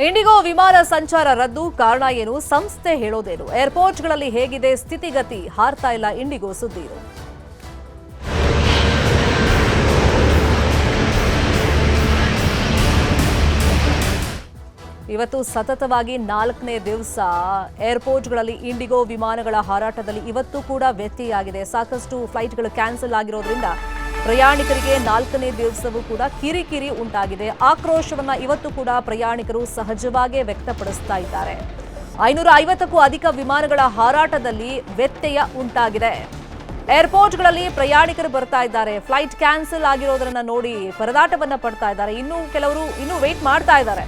IndiGo ವಿಮಾನ ಸಂಚಾರ ರದ್ದು, ಕಾರಣ ಏನು? ಸಂಸ್ಥೆ ಹೇಳೋದೇನು? ಏರ್ಪೋರ್ಟ್ಗಳಲ್ಲಿ ಹೇಗಿದೆ ಸ್ಥಿತಿಗತಿ? ಹಾರ್ತಾ ಇಲ್ಲ ಇಂಡಿಗೋ ಸುದ್ದಿ ಇದು. ಇವತ್ತು ಸತತವಾಗಿ 4ನೇ ದಿವಸ ಏರ್ಪೋರ್ಟ್ಗಳಲ್ಲಿ ಇಂಡಿಗೋ ವಿಮಾನಗಳ ಹಾರಾಟದಲ್ಲಿ ಇವತ್ತು ಕೂಡ ವ್ಯತ್ಯಯಾಗಿದೆ. ಸಾಕಷ್ಟು ಫ್ಲೈಟ್ಗಳು ಕ್ಯಾನ್ಸಲ್ ಆಗಿರೋದ್ರಿಂದ ಪ್ರಯಾಣಿಕರಿಗೆ 4ನೇ ದಿವಸವೂ ಕೂಡ ಕಿರಿಕಿರಿ ಉಂಟಾಗಿದೆ. ಆಕ್ರೋಶವನ್ನ ಇವತ್ತು ಕೂಡ ಪ್ರಯಾಣಿಕರು ಸಹಜವಾಗಿ ವ್ಯಕ್ತಪಡಿಸ್ತಾ ಇದ್ದಾರೆ. 550ಕ್ಕೂ ಅಧಿಕ ವಿಮಾನಗಳ ಹಾರಾಟದಲ್ಲಿ ವ್ಯತ್ಯಯ ಉಂಟಾಗಿದೆ. ಏರ್ಪೋರ್ಟ್ಗಳಲ್ಲಿ ಪ್ರಯಾಣಿಕರು ಬರ್ತಾ ಇದ್ದಾರೆ. ಫ್ಲೈಟ್ ಕ್ಯಾನ್ಸಲ್ ಆಗಿರೋದನ್ನ ನೋಡಿ ಪರದಾಟವನ್ನ ಪಡ್ತಾ ಇದ್ದಾರೆ. ಕೆಲವರು ವೇಟ್ ಮಾಡ್ತಾ ಇದ್ದಾರೆ.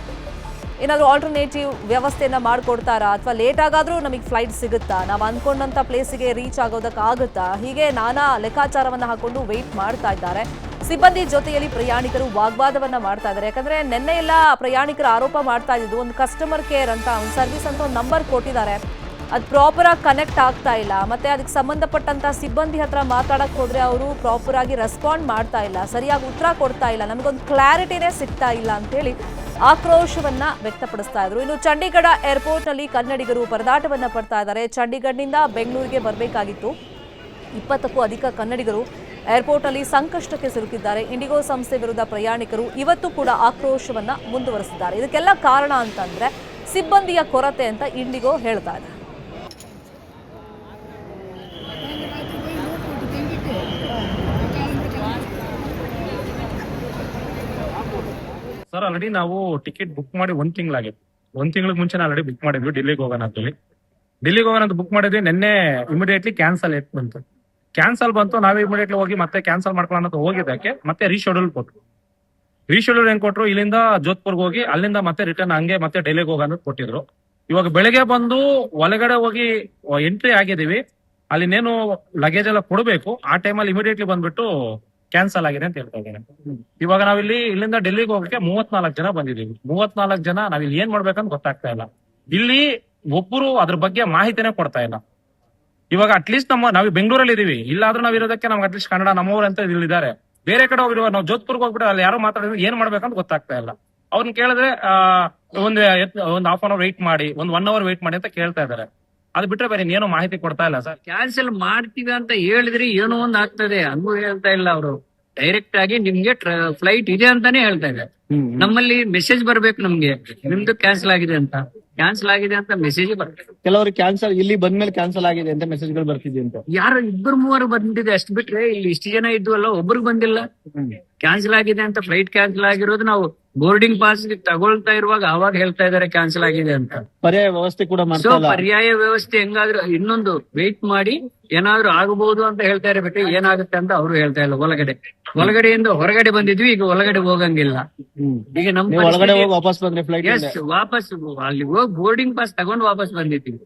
ಏನಾದರೂ ಆಲ್ಟರ್ನೇಟಿವ್ ವ್ಯವಸ್ಥೆಯನ್ನ ಮಾಡಿಕೊಡ್ತಾರಾ, ಅಥವಾ ಲೇಟ್ ಆಗಾದರೂ ನಮಗೆ ಫ್ಲೈಟ್ ಸಿಗುತ್ತಾ, ನಾವು ಅಂದ್ಕೊಂಡಂಥ ಪ್ಲೇಸಿಗೆ ರೀಚ್ ಆಗೋದಕ್ಕಾಗುತ್ತಾ, ಹೀಗೆ ನಾನಾ ಲೆಕ್ಕಾಚಾರವನ್ನು ಹಾಕೊಂಡು ವೆಯ್ಟ್ ಮಾಡ್ತಾ ಇದ್ದಾರೆ. ಸಿಬ್ಬಂದಿ ಜೊತೆಯಲ್ಲಿ ಪ್ರಯಾಣಿಕರು ವಾಗ್ವಾದವನ್ನ ಮಾಡ್ತಾ ಇದ್ದಾರೆ. ಯಾಕಂದ್ರೆ ನಿನ್ನೆ ಎಲ್ಲ ಪ್ರಯಾಣಿಕರು ಆರೋಪ ಮಾಡ್ತಾ ಇದ್ದು, ಒಂದು ಕಸ್ಟಮರ್ ಕೇರ್ ಅಂತ ಒಂದು ಸರ್ವಿಸ್ ಅಂತ ಒಂದು ನಂಬರ್ ಕೊಟ್ಟಿದ್ದಾರೆ, ಅದು ಪ್ರಾಪರ್ ಆಗಿ ಕನೆಕ್ಟ್ ಆಗ್ತಾ ಇಲ್ಲ. ಮತ್ತೆ ಅದಕ್ಕೆ ಸಂಬಂಧಪಟ್ಟಂತ ಸಿಬ್ಬಂದಿ ಹತ್ರ ಮಾತಾಡಕ್ ಹೋದ್ರೆ ಅವರು ಪ್ರಾಪರ್ ಆಗಿ ರೆಸ್ಪಾಂಡ್ ಮಾಡ್ತಾ ಇಲ್ಲ, ಸರಿಯಾಗಿ ಉತ್ತರ ಕೊಡ್ತಾ ಇಲ್ಲ, ನಮಗೊಂದು ಕ್ಲಾರಿಟಿನೇ ಸಿಗ್ತಾ ಇಲ್ಲ ಅಂತೇಳಿ ಆಕ್ರೋಶವನ್ನ ವ್ಯಕ್ತಪಡಿಸ್ತಾ ಇದ್ರು. ಇನ್ನು ಚಂಡೀಗಢ ಏರ್ಪೋರ್ಟ್ ನಲ್ಲಿ ಕನ್ನಡಿಗರು ಪರದಾಟವನ್ನ ಪಡ್ತಾ ಇದ್ದಾರೆ. ಚಂಡೀಗಢನಿಂದ ಬೆಂಗಳೂರಿಗೆ ಬರಬೇಕಾಗಿತ್ತು. 20ಕ್ಕೂ ಅಧಿಕ ಕನ್ನಡಿಗರು ಏರ್ಪೋರ್ಟ್ ನಲ್ಲಿ ಸಂಕಷ್ಟಕ್ಕೆ ಸಿಲುಕಿದ್ದಾರೆ. ಇಂಡಿಗೋ ಸಂಸ್ಥೆ ವಿರುದ್ಧ ಪ್ರಯಾಣಿಕರು ಇವತ್ತು ಕೂಡ ಆಕ್ರೋಶವನ್ನ ಮುಂದುವರೆಸಿದ್ದಾರೆ. ಇದಕ್ಕೆಲ್ಲ ಕಾರಣ ಅಂತಂದ್ರೆ ಸಿಬ್ಬಂದಿಯ ಕೊರತೆ ಅಂತ ಇಂಡಿಗೋ ಹೇಳ್ತಾ ಇದೆ. ಸರ್, ಆಲ್ರೆಡಿ ನಾವು ಟಿಕೆಟ್ ಬುಕ್ ಮಾಡಿ 1 ತಿಂಗಳಾಗಿತ್ತು. 1 ತಿಂಗಳಿಗೆ ಮುಂಚೆ ಆಲ್ರೆಡಿ ಬುಕ್ ಮಾಡಿದ್ವಿ ಡೆಲ್ಲಿಗೆ ಹೋಗೋಣ ಅಂತೇಳಿ. ಬುಕ್ ಮಾಡಿದ್ವಿ. ನಿನ್ನೆ ಇಮಿಡಿಯೇಟ್ಲಿ ಕ್ಯಾನ್ಸಲ್ ಬಂತು. ನಾವೇ ಇಮಿಡಿಯೇಟ್ಲಿ ಹೋಗಿ ಮತ್ತೆ ಕ್ಯಾನ್ಸಲ್ ಮಾಡ್ಕೊಳ್ಳೋಣ ಅಂತ ಹೋಗಿದ್ದಕ್ಕೆ ಮತ್ತೆ ರೀಶೆಡ್ಯೂಲ್ ಕೊಟ್ರು. ಏನ್ ಕೊಟ್ರು, ಇಲ್ಲಿಂದ ಜೋಧ್ಪುರ್ಗೆ ಹೋಗಿ ಅಲ್ಲಿಂದ ಮತ್ತೆ ರಿಟರ್ನ್ ಹಂಗೆ ಮತ್ತೆ ಡೆಲ್ಲಿಗೆ ಹೋಗೋಣ ಕೊಟ್ಟಿದ್ರು. ಇವಾಗ ಬೆಳಗ್ಗೆ ಬಂದು ಒಳಗಡೆ ಹೋಗಿ ಎಂಟ್ರಿ ಆಗಿದೀವಿ. ಅಲ್ಲಿನೇನು ಲಗೇಜ್ ಎಲ್ಲ ಕೊಡಬೇಕು. ಆ ಟೈಮಲ್ಲಿ ಇಮಿಡಿಯೇಟ್ಲಿ ಬಂದ್ಬಿಟ್ಟು ಕ್ಯಾನ್ಸಲ್ ಆಗಿದೆ ಅಂತ ಹೇಳ್ತಾ ಇದ್ದೇನೆ. ಇವಾಗ ನಾವಿಲ್ಲಿ ಇಲ್ಲಿಂದ ಡೆಲ್ಲಿಗೆ ಹೋಗಕ್ಕೆ 34 ಜನ ಬಂದಿದ್ದೀವಿ. 34 ಜನ ನಾವಿಲ್ಲಿ ಏನ್ ಮಾಡ್ಬೇಕಂತ ಗೊತ್ತಾಗ್ತಾ ಇಲ್ಲ. ಇಲ್ಲಿ ಒಬ್ಬರು ಅದ್ರ ಬಗ್ಗೆ ಮಾಹಿತಿನೇ ಕೊಡ್ತಾ ಇಲ್ಲ. ಇವಾಗ ಅಟ್ಲೀಸ್ಟ್ ನಾವು ಬೆಂಗಳೂರಲ್ಲಿ ಇದೀವಿ, ಇಲ್ಲಾದ್ರೂ ನಾವ್ ಇರೋದಕ್ಕೆ ನಮ್ಗೆ ಅಟ್ಲೀಸ್ಟ್ ಕನ್ನಡ ನಮ್ಮವ್ರು ಅಂತ ಇಲ್ಲಿದ್ದಾರೆ. ಬೇರೆ ಕಡೆ ಹೋಗಿರುವ ನಾವು ಜೋಧ್ಪುರ್ಗೆ ಹೋಗ್ಬಿಟ್ಟು ಅಲ್ಲಿ ಯಾರೋ ಮಾತಾಡಿದ್ರೆ ಏನ್ ಮಾಡ್ಬೇಕಂತ ಗೊತ್ತಾಗ್ತಾ ಇಲ್ಲ. ಅವ್ರನ್ನ ಕೇಳಿದ್ರೆ ಒಂದು ಹಾಫ್ ಅನ್ ಅವರ್ ವೆಯ್ಟ್ ಮಾಡಿ, 1 ಅವರ್ ವೆಯ್ಟ್ ಮಾಡಿ ಅಂತ ಕೇಳ್ತಾ ಇದಾರೆ. ಅದು ಬಿಟ್ರೆ ಬೇರೆ ಏನೋ ಮಾಹಿತಿ ಕೊಡ್ತಾ ಇಲ್ಲ ಸರ್. ಕ್ಯಾನ್ಸಲ್ ಮಾಡ್ತೀವಿ ಅಂತ ಹೇಳಿದ್ರಿ ಏನೋ ಒಂದ್ ಆಗ್ತದೆ, ಹಂಗೂ ಹೇಳ್ತಾ ಇಲ್ಲ ಅವರು. ಡೈರೆಕ್ಟ್ ಆಗಿ ನಿಮ್ಗೆ ಫ್ಲೈಟ್ ಇದೆ ಅಂತಾನೆ ಹೇಳ್ತಾ ಇದ್ದಾರೆ. ನಮ್ಮಲ್ಲಿ ಮೆಸೇಜ್ ಬರ್ಬೇಕು ನಮ್ಗೆ, ನಿಮ್ದು ಕ್ಯಾನ್ಸಲ್ ಆಗಿದೆ ಅಂತ ಮೆಸೇಜ್ ಬರ್ಬೇಕು. ಕೆಲವರು ಕ್ಯಾನ್ಸಲ್ ಇಲ್ಲಿ ಬಂದ್ಮೇಲೆ ಕ್ಯಾನ್ಸಲ್ ಆಗಿದೆ ಅಂತ ಮೆಸೇಜ್ ಗಳು ಬರ್ತಿದೆ ಅಂತ. ಯಾರು 2-3 ಬಂದಿದೆ ಅಷ್ಟು ಬಿಟ್ರೆ ಇಲ್ಲಿ ಇಷ್ಟು ಜನ ಇದ್ವಲ್ಲ, ಒಬ್ರಿಗೆ ಬಂದಿಲ್ಲ. ಕ್ಯಾನ್ಸಲ್ ಆಗಿದೆ ಅಂತ, ಫ್ಲೈಟ್ ಕ್ಯಾನ್ಸಲ್ ಆಗಿರೋದು ನಾವು ಬೋರ್ಡಿಂಗ್ ಪಾಸ್ ತಗೊಳ್ತಾ ಇರುವಾಗ ಅವಾಗ ಹೇಳ್ತಾ ಇದಾರೆ ಕ್ಯಾನ್ಸಲ್ ಆಗಿದೆ ಅಂತ. ಪರ್ಯಾಯ ವ್ಯವಸ್ಥೆ ಕೂಡ ಸೊ ಪರ್ಯಾಯ ವ್ಯವಸ್ಥೆ ಹೆಂಗಾದ್ರೂ ಇನ್ನೊಂದು ವೇಟ್ ಮಾಡಿ ಏನಾದ್ರು ಆಗಬಹುದು ಅಂತ ಹೇಳ್ತಾ ಇರಬೇಕು. ಏನಾಗುತ್ತೆ ಅಂತ ಅವರು ಹೇಳ್ತಾ ಇಲ್ಲ. ಒಳಗಡೆಯಿಂದ ಹೊರಗಡೆ ಬಂದಿದ್ವಿ, ಈಗ ಒಳಗಡೆ ಹೋಗಂಗಿಲ್ಲ. ಈಗ ನಮ್ಮ ಒಳಗಡೆ ಹೋಗಿ ವಾಪಸ್ ಬಂದ್ರೆ ಫ್ಲೈಟ್ ವಾಪಸ್ ಅಲ್ಲಿ ಹೋಗಿ ಬೋರ್ಡಿಂಗ್ ಪಾಸ್ ತಗೊಂಡು ವಾಪಸ್ ಬಂದಿದ್ದೀವಿ.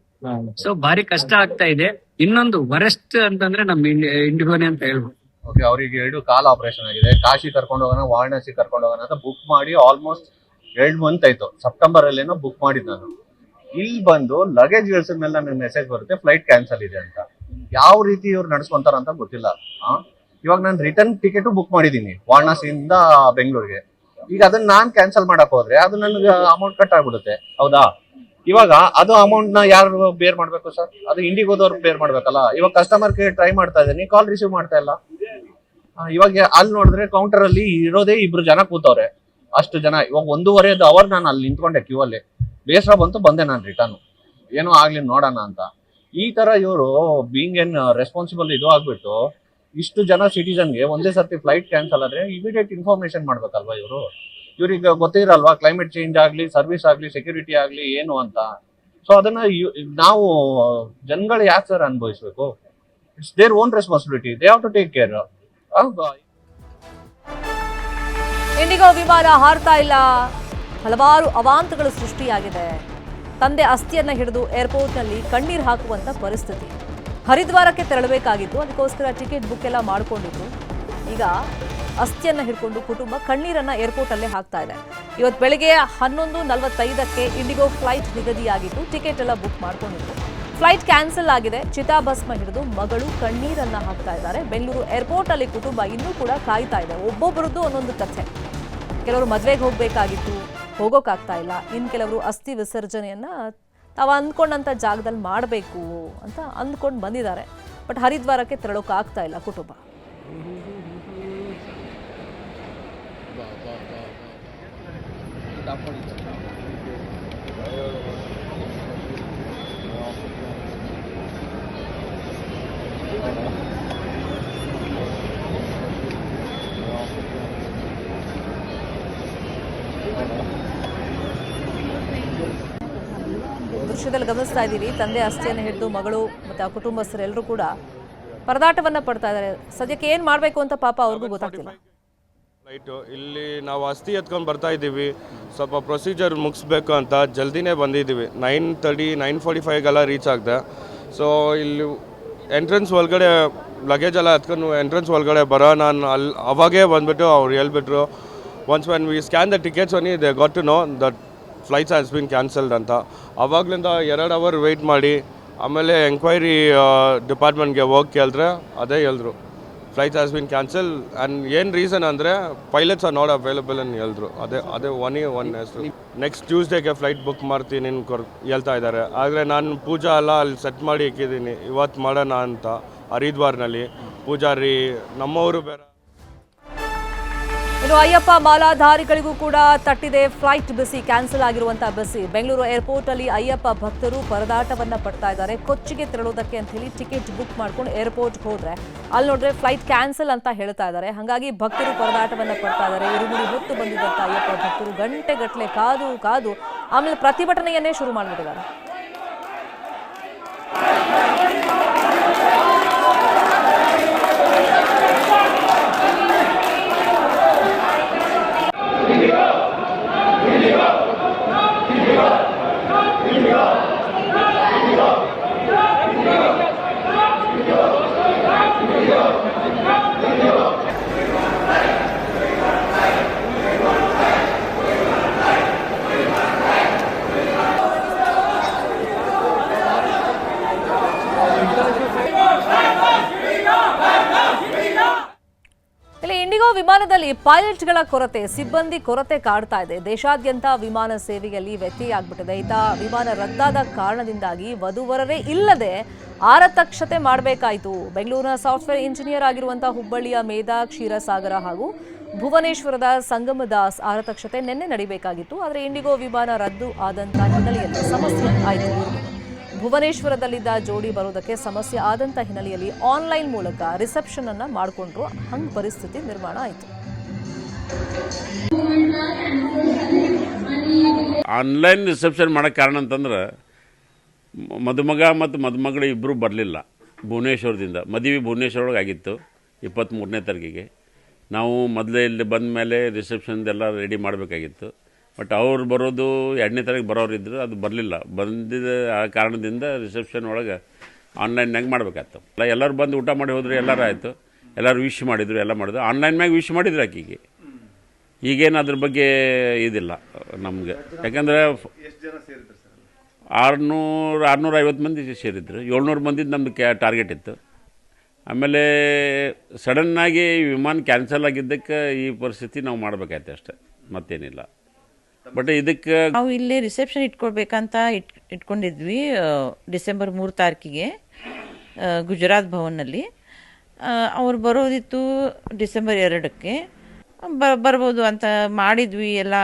ಸೊ ಭಾರಿ ಕಷ್ಟ ಆಗ್ತಾ ಇದೆ. ಇನ್ನೊಂದು ವರೆಸ್ಟ್ ಅಂತಂದ್ರೆ ನಮ್ ಇಂಡಿಗೋನೆ ಅಂತ ಹೇಳ್ಬೋದು. ಓಕೆ, ಅವ್ರಿಗೆ 2 ಕಾಲ್ ಆಪರೇಷನ್ ಆಗಿದೆ. ಕಾಶಿ ಕರ್ಕೊಂಡು ಹೋಗೋಣ, ವಾರಣಾಸಿ ಕರ್ಕೊಂಡು ಹೋಗೋಣ ಅಂತ ಬುಕ್ ಮಾಡಿ ಆಲ್ಮೋಸ್ಟ್ 2 ಮಂತ್ ಆಯ್ತು. ಸೆಪ್ಟೆಂಬರ್ ಅಲ್ಲೇನೋ ಬುಕ್ ಮಾಡಿದ್ ನಾನು. ಇಲ್ಲಿ ಬಂದು ಲಗೇಜ್ ಇಳಿಸಿದ ಮೇಲೆ ನಮಗೆ ಮೆಸೇಜ್ ಬರುತ್ತೆ ಫ್ಲೈಟ್ ಕ್ಯಾನ್ಸಲ್ ಇದೆ ಅಂತ. ಯಾವ ರೀತಿ ಇವ್ರು ನಡೆಸ್ಕೊಂತಾರ ಅಂತ ಗೊತ್ತಿಲ್ಲ. ಇವಾಗ ನಾನು ರಿಟರ್ನ್ ಟಿಕೆಟ್ ಬುಕ್ ಮಾಡಿದೀನಿ ವಾರಣಾಸಿಯಿಂದ ಬೆಂಗಳೂರಿಗೆ. ಈಗ ಅದನ್ನ ನಾನ್ ಕ್ಯಾನ್ಸಲ್ ಮಾಡಕ್ ಹೋದ್ರೆ ಅದು ನನಗೆ ಅಮೌಂಟ್ ಕಟ್ ಆಗ್ಬಿಡುತ್ತೆ, ಹೌದಾ? ಇವಾಗ ಅದು ಅಮೌಂಟ್ ನ ಯಾರು ಬೇರ್ ಮಾಡ್ಬೇಕು ಸರ್? ಅದು ಇಂಡಿಗೋದವ್ರು ಬೇರ್ ಮಾಡ್ಬೇಕಲ್ಲ. ಇವಾಗ ಕಸ್ಟಮರ್ ಕೇರ್ ಟ್ರೈ ಮಾಡ್ತಾ ಇದ್ದೀನಿ, ಕಾಲ್ ರಿಸೀವ್ ಮಾಡ್ತಾ ಇಲ್ಲ. ಇವಾಗ ಅಲ್ಲಿ ನೋಡಿದ್ರೆ ಕೌಂಟರ್ ಅಲ್ಲಿ ಇರೋದೇ 2 ಜನ ಕೂತವ್ರೆ, ಅಷ್ಟು ಜನ. ಇವಾಗ 1.5 ಅವರ್ ನಾನು ಅಲ್ಲಿ ನಿಂತ್ಕೊಂಡೆ ಕ್ಯೂ ಅಲ್ಲಿ. ಬೇಸರ ಬಂತು, ಬಂದೆ ನಾನು ರಿಟರ್ನ್. ಏನೋ ಆಗ್ಲಿ ನೋಡೋಣ ಅಂತ. ಈ ತರ ಇವರು ಬೀಂಗ್ ಏನ್ ರೆಸ್ಪಾನ್ಸಿಬಲ್ ಇದು ಆಗ್ಬಿಟ್ಟು ಇಷ್ಟು ಜನ ಸಿಟಿಜನ್ಗೆ ಒಂದೇ ಸರ್ತಿ ಫ್ಲೈಟ್ ಕ್ಯಾನ್ಸಲ್ ಆದ್ರೆ ಇಮಿಡಿಯೇಟ್ ಇನ್ಫಾರ್ಮೇಶನ್ ಮಾಡ್ಬೇಕಲ್ವಾ ಇವರು? ಇವ್ರಿಗೆ ಗೊತ್ತಿರಲ್ವಾ ಕ್ಲೈಮೇಟ್ ಚೇಂಜ್ ಆಗ್ಲಿ, ಸರ್ವಿಸ್ ಆಗ್ಲಿ, ಸೆಕ್ಯೂರಿಟಿ ಆಗ್ಲಿ ಏನು ಅಂತ? ಸೊ ಅದನ್ನ ನಾವು ಜನಗಳು ಯಾಕೆ ಸರ್ ಅನುಭವಿಸ್ಬೇಕು? It's their own responsibility, they have to take care. IndiGo ವಿಮಾನ ಹಾರ್ತಾ ಇಲ್ಲ, ಹಲವಾರು ಅವಾಂತರಗಳು ಸೃಷ್ಟಿಯಾಗಿದೆ. ತಂದೆ ಅಸ್ಥಿಯನ್ನ ಹಿಡಿದು ಏರ್ಪೋರ್ಟ್ನಲ್ಲಿ ಕಣ್ಣೀರು ಹಾಕುವಂತ ಪರಿಸ್ಥಿತಿ. ಹರಿದ್ವಾರಕ್ಕೆ ತೆರಳಬೇಕಾಗಿತ್ತು, ಅದಕ್ಕೋಸ್ಕರ ಟಿಕೆಟ್ ಬುಕ್ ಎಲ್ಲ ಮಾಡ್ಕೊಂಡಿದ್ರು. ಈಗ ಅಸ್ಥಿಯನ್ನ ಹಿಡ್ಕೊಂಡು ಕುಟುಂಬ ಕಣ್ಣೀರನ್ನ ಏರ್ಪೋರ್ಟ್ ಅಲ್ಲೇ ಹಾಕ್ತಾ ಇದೆ. ಇವತ್ತು ಬೆಳಗ್ಗೆ 11:45ಕ್ಕೆ ಇಂಡಿಗೋ ಫ್ಲೈಟ್ ನಿಗದಿಯಾಗಿತ್ತು. ಟಿಕೆಟ್ ಎಲ್ಲ ಬುಕ್ ಮಾಡ್ಕೊಂಡಿದ್ರು. ಫ್ಲೈಟ್ ಕ್ಯಾನ್ಸಲ್ ಆಗಿದೆ. ಚಿತಾಭಸ್ಮ ಹಿಡಿದು ಮಗಳು ಕಣ್ಣೀರನ್ನ ಹಾಕ್ತಾ ಇದ್ದಾರೆ. ಬೆಂಗಳೂರು ಏರ್ಪೋರ್ಟ್ ಅಲ್ಲಿ ಕುಟುಂಬ ಇನ್ನೂ ಕೂಡ ಕಾಯ್ತಾ ಇದೆ. ಒಬ್ಬೊಬ್ಬರದ್ದು ಒಂದೊಂದು ಕಥೆ. ಕೆಲವರು ಮದುವೆಗೆ ಹೋಗಬೇಕಾಗಿತ್ತು, ಹೋಗೋಕ್ಕಾಗ್ತಾ ಇಲ್ಲ. ಇನ್ನು ಕೆಲವರು ಅಸ್ಥಿ ವಿಸರ್ಜನೆಯನ್ನ ತಾವು ಅಂದ್ಕೊಂಡಂಥ ಜಾಗದಲ್ಲಿ ಮಾಡಬೇಕು ಅಂತ ಅಂದ್ಕೊಂಡು ಬಂದಿದ್ದಾರೆ. ಬಟ್ ಹರಿದ್ವಾರಕ್ಕೆ ತೆರಳೋಕ್ಕಾಗ್ತಾ ಇಲ್ಲ ಕುಟುಂಬ. ದೃಶ್ಯದಲ್ಲಿ ಗಮನಿಸ್ತಾ ಇದ್ದೀವಿ, ತಂದೆ ಅಸ್ಥಿಯನ್ನು ಹಿಡಿದು ಮಗಳು ಮತ್ತು ಆ ಕುಟುಂಬಸ್ಥರೆಲ್ಲರೂ ಕೂಡ ಪರದಾಟವನ್ನ ಪಡ್ತಾ ಇದ್ದಾರೆ. ಸದ್ಯಕ್ಕೆ ಏನು ಮಾಡಬೇಕು ಅಂತ ಪಾಪ ಅವ್ರಿಗೂ ಗೊತ್ತಾಗ್ತಿಲ್ಲ. ಫ್ಲೈಟು ಇಲ್ಲಿ ನಾವು ಅಸ್ಥಿ ಎತ್ಕೊಂಡು ಬರ್ತಾ ಇದ್ದೀವಿ, ಸ್ವಲ್ಪ ಪ್ರೊಸೀಜರ್ ಮುಗಿಸ್ಬೇಕು ಅಂತ ಜಲ್ದಿನೇ ಬಂದಿದ್ದೀವಿ. 9:30 9:45ಗೆಲ್ಲ ರೀಚ್ ಆಗಿದೆ. ಸೊ ಇಲ್ಲಿ ಎಂಟ್ರೆನ್ಸ್ ಒಳಗಡೆ ಲಗೇಜ್ ಎಲ್ಲ ಎತ್ಕೊಂಡು ಎಂಟ್ರೆನ್ಸ್ ಒಳಗಡೆ ಬರೋ ನಾನು ಅವಾಗೇ ಬಂದುಬಿಟ್ಟು ಅವ್ರು ಹೇಳ್ಬಿಟ್ರು, once when we scan the tickets only they got to know that flights has been cancelled ಅಂತ. ಅವಾಗಲಿಂದ 2 ಅವರ್ ವೆಯ್ಟ್ ಮಾಡಿ ಆಮೇಲೆ ಎಂಕ್ವೈರಿ ಡಿಪಾರ್ಟ್ಮೆಂಟ್ಗೆ ಹೋಗಿ ಕೇಳಿದ್ರೆ ಅದೇ ಹೇಳಿದ್ರು, flights has bean cancel and ಏನು ರೀಸನ್ ಅಂದರೆ ಪೈಲಟ್ಸ್ ಆರ್ ನಾಟ್ ಅವೈಲಬಲ್ ಅಂತ ಹೇಳಿದ್ರು. ಅದೇ ಒನ್ ಹೆಸರು. ನೆಕ್ಸ್ಟ್ ಟ್ಯೂಸ್ಡೇಗೆ ಫ್ಲೈಟ್ ಬುಕ್ ಮಾಡ್ತೀನಿ ಹೇಳ್ತಾ ಇದ್ದಾರೆ. ಆದರೆ ನಾನು ಪೂಜಾ ಎಲ್ಲ ಅಲ್ಲಿ ಸೆಟ್ ಮಾಡಿ ಇಕ್ಕಿದ್ದೀನಿ, ಇವತ್ತು ಮಾಡೋಣ ಅಂತ. ಹರಿದ್ವಾರ್ನಲ್ಲಿ ಪೂಜಾರಿ ನಮ್ಮವರು ಬೇರೆ. ಇನ್ನು ಅಯ್ಯಪ್ಪ ಮಾಲಾಧಾರಿಗಳಿಗೂ ಕೂಡ ತಟ್ಟಿದೆ ಫ್ಲೈಟ್ ಬಿಸಿ. ಕ್ಯಾನ್ಸಲ್ ಆಗಿರುವಂತಹ ಬಿಸಿ. ಬೆಂಗಳೂರು ಏರ್ಪೋರ್ಟ್ ಅಲ್ಲಿ ಅಯ್ಯಪ್ಪ ಭಕ್ತರು ಪರದಾಟವನ್ನ ಪಡ್ತಾ ಇದ್ದಾರೆ. ಕೊಚ್ಚಿಗೆ ತೆರಳೋದಕ್ಕೆ ಅಂತ ಹೇಳಿ ಟಿಕೆಟ್ ಬುಕ್ ಮಾಡ್ಕೊಂಡು ಏರ್ಪೋರ್ಟ್ಗೆ ಹೋದ್ರೆ ಅಲ್ಲಿ ನೋಡಿದ್ರೆ ಫ್ಲೈಟ್ ಕ್ಯಾನ್ಸಲ್ ಅಂತ ಹೇಳ್ತಾ ಇದ್ದಾರೆ. ಹಾಗಾಗಿ ಭಕ್ತರು ಪರದಾಟವನ್ನ ಪಡ್ತಾ ಇದ್ದಾರೆ. ಇರುಮುಡಿ ಹೊತ್ತು ಬಂದಿದ್ದಂತ ಅಯ್ಯಪ್ಪ ಭಕ್ತರು ಗಂಟೆಗಟ್ಟಲೆ ಕಾದು ಆಮೇಲೆ ಪ್ರತಿಭಟನೆಯನ್ನೇ ಶುರು ಮಾಡಿಬಿಟ್ಟಿದ್ದಾರೆ. ಇಂಡಿಗೋ ವಿಮಾನದಲ್ಲಿ ಪೈಲಟ್ಗಳ ಕೊರತೆ, ಸಿಬ್ಬಂದಿ ಕೊರತೆ ಕಾಡ್ತಾ ಇದೆ. ದೇಶಾದ್ಯಂತ ವಿಮಾನ ಸೇವೆಯಲ್ಲಿ ವ್ಯತ್ಯಯ ಆಗ್ಬಿಟ್ಟಿದೆ. ಈತ ವಿಮಾನ ರದ್ದಾದ ಕಾರಣದಿಂದಾಗಿ ವಧುವರರೇ ಇಲ್ಲದೆ ಆರತಕ್ಷತೆ ಮಾಡಬೇಕಾಯಿತು. ಬೆಂಗಳೂರಿನ ಸಾಫ್ಟ್ವೇರ್ ಇಂಜಿನಿಯರ್ ಆಗಿರುವಂತಹ ಹುಬ್ಬಳ್ಳಿಯ ಮೇಧಾ ಕ್ಷೀರಸಾಗರ ಹಾಗೂ ಭುವನೇಶ್ವರದ ಸಂಗಮದಾಸ್ ಆರತಕ್ಷತೆ ನಿನ್ನೆ ನಡೀಬೇಕಾಗಿತ್ತು. ಆದರೆ ಇಂಡಿಗೋ ವಿಮಾನ ರದ್ದು ಆದಂತ ಹಿನ್ನೆಲೆಯಲ್ಲಿ ಸಮಸ್ಯೆ ಆಯಿತು. ಭುವನೇಶ್ವರದಲ್ಲಿದ್ದ ಜೋಡಿ ಬರೋದಕ್ಕೆ ಸಮಸ್ಯೆ ಆದಂತ ಹಿನ್ನೆಲೆಯಲ್ಲಿ ಆನ್ಲೈನ್ ಮೂಲಕ ರಿಸೆಪ್ಷನ್ ಅನ್ನ ಮಾಡಿಕೊಂಡ್ರು. ಹಂಗ್ ಪರಿಸ್ಥಿತಿ ನಿರ್ಮಾಣ ಆಯಿತು. ಆನ್ಲೈನ್ ರಿಸೆಪ್ಷನ್ ಮಾಡೋಕ್ಕೆ ಕಾರಣ ಅಂತಂದ್ರೆ ಮದುಮಗ ಮತ್ತು ಮದುಮಗಳು ಇಬ್ಬರು ಬರಲಿಲ್ಲ ಭುವನೇಶ್ವರದಿಂದ. ಮದುವೆ ಭುವನೇಶ್ವರೊಳಗೆ ಆಗಿತ್ತು 23ನೇ ತಾರೀಕಿಗೆ. ನಾವು ಮೊದಲೇ ಇಲ್ಲಿ ಬಂದ ಮೇಲೆ ರಿಸೆಪ್ಷನ್ದೆಲ್ಲ ರೆಡಿ ಮಾಡಬೇಕಾಗಿತ್ತು. ಬಟ್ ಅವ್ರು ಬರೋದು 2ನೇ ತಾರೀಕು ಬರೋರಿದ್ದರು, ಅದು ಬರಲಿಲ್ಲ. ಬಂದಿದ್ದ ಆ ಕಾರಣದಿಂದ ರಿಸೆಪ್ಷನ್ ಒಳಗೆ ಆನ್ಲೈನ್ನಾಗ ಮಾಡಬೇಕಾಯ್ತು. ಎಲ್ಲರೂ ಬಂದು ಊಟ ಮಾಡಿ ಹೋದ್ರು, ಎಲ್ಲರೂ ಆಯಿತು, ಎಲ್ಲರೂ ವಿಶ್ ಮಾಡಿದರು, ಎಲ್ಲ ಮಾಡಿದ್ರು. ಆನ್ಲೈನ್ ಮ್ಯಾಗ ವಿಶ್ ಮಾಡಿದ್ರು ಆಕೆಗೆ. ಈಗೇನು ಅದ್ರ ಬಗ್ಗೆ ಇದಿಲ್ಲ ನಮಗೆ. ಯಾಕಂದರೆ 650 ಮಂದಿ ಸೇರಿದ್ರು. 700 ಮಂದಿದ್ದು ನಮ್ಮದು ಟಾರ್ಗೆಟ್ ಇತ್ತು. ಆಮೇಲೆ ಸಡನ್ನಾಗಿ ವಿಮಾನ ಕ್ಯಾನ್ಸಲ್ ಆಗಿದ್ದಕ್ಕೆ ಈ ಪರಿಸ್ಥಿತಿ ನಾವು ಮಾಡಬೇಕಾಯ್ತು ಅಷ್ಟೇ, ಮತ್ತೇನಿಲ್ಲ. ಬಟ್ ಇದಕ್ಕೆ ನಾವು ಇಲ್ಲೇ ರಿಸೆಪ್ಷನ್ ಇಟ್ಕೊಳ್ಬೇಕಂತ ಇಟ್ಕೊಂಡಿದ್ವಿ ಡಿಸೆಂಬರ್ 3 ತಾರೀಕಿಗೆ ಗುಜರಾತ್ ಭವನ್ನಲ್ಲಿ. ಅವ್ರು ಬರೋದಿತ್ತು ಡಿಸೆಂಬರ್ 2ಕ್ಕೆ. ಬರ್ಬೋದು ಅಂತ ಮಾಡಿದ್ವಿ, ಎಲ್ಲ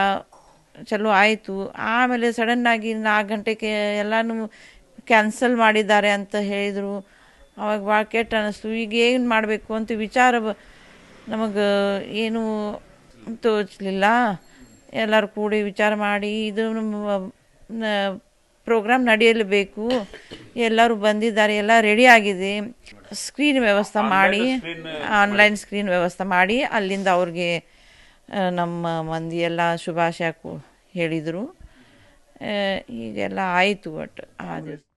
ಚಲೋ ಆಯಿತು. ಆಮೇಲೆ ಸಡನ್ನಾಗಿ 4 ಗಂಟೆಗೆ ಎಲ್ಲನೂ ಕ್ಯಾನ್ಸಲ್ ಮಾಡಿದ್ದಾರೆ ಅಂತ ಹೇಳಿದರು. ಅವಾಗ ಭಾಳ ಕೆಟ್ಟ ಅನ್ನಿಸ್ತು. ಈಗ ಏನು ಮಾಡಬೇಕು ಅಂತ ವಿಚಾರ ನಮಗೆ ಏನೂ ತೋಚಲಿಲ್ಲ. ಎಲ್ಲರೂ ಕೂಡಿ ವಿಚಾರ ಮಾಡಿ ಇದು ಪ್ರೋಗ್ರಾಮ್ ನಡೆಯಲೇಬೇಕು, ಎಲ್ಲರೂ ಬಂದಿದ್ದಾರೆ, ಎಲ್ಲ ರೆಡಿ ಆಗಿದೆ. ಸ್ಕ್ರೀನ್ ವ್ಯವಸ್ಥೆ ಮಾಡಿ, ಆನ್ಲೈನ್ ಸ್ಕ್ರೀನ್ ವ್ಯವಸ್ಥೆ ಮಾಡಿ ಅಲ್ಲಿಂದ ಅವ್ರಿಗೆ ನಮ್ಮ ಮಂದಿ ಎಲ್ಲ ಶುಭಾಶಯ ಹೇಳಿದರು. ಈಗೆಲ್ಲ ಆಯಿತು. ಬಟ್ ಆ ದಿವಸ